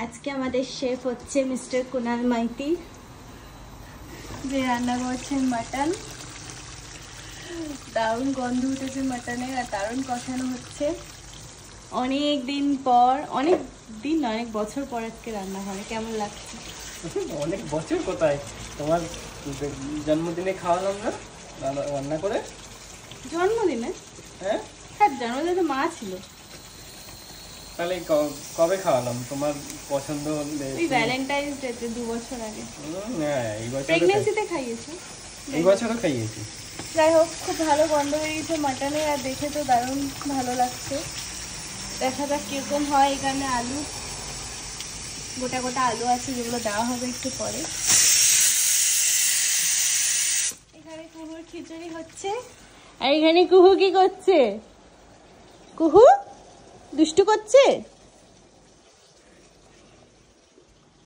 আজকে আমাদের শেফ হচ্ছে মিস্টার কুনাল মাইতি, যে রান্না করছেন মাটন। দারুণ গন্ধ উঠেছে মাটনের, আর দারুণ কষানো হচ্ছে। অনেক দিন পর, অনেক দিন না, অনেক বছর পর আজকে রান্না হবে। কেমন লাগছে? অনেক বছর কোথায়, তোমার জন্মদিনে খাওয়ালাম না রান্না করে? জন্মদিনে? হ্যাঁ হ্যাঁ, জন্মদিনে তো মা ছিল। তাহলে কবে খাওয়ালাম তোমার পছন্দ হলে? ওই ভ্যালেন্টাইন্স ডেতে 2 বছর আগে। হ্যাঁ, এই বছর প্রেগন্যান্সিতে খাইয়েছো? এই বছরও খাইয়েছি। যাই হোক, খুব ভালো গন্ধ বেরিয়েছে মাটনে, আর দেখে তো দারুণ ভালো লাগছে। দেখা যাক কিরকম হয়। এখানে আলু, গোটা গোটা আলু আছে, যেগুলো দেওয়া হবে একটু পরে। এখানে কুহুর খিচুড়ি হচ্ছে, আর এখানে কুহু কি করছে? কুহু দুষ্টু করছে।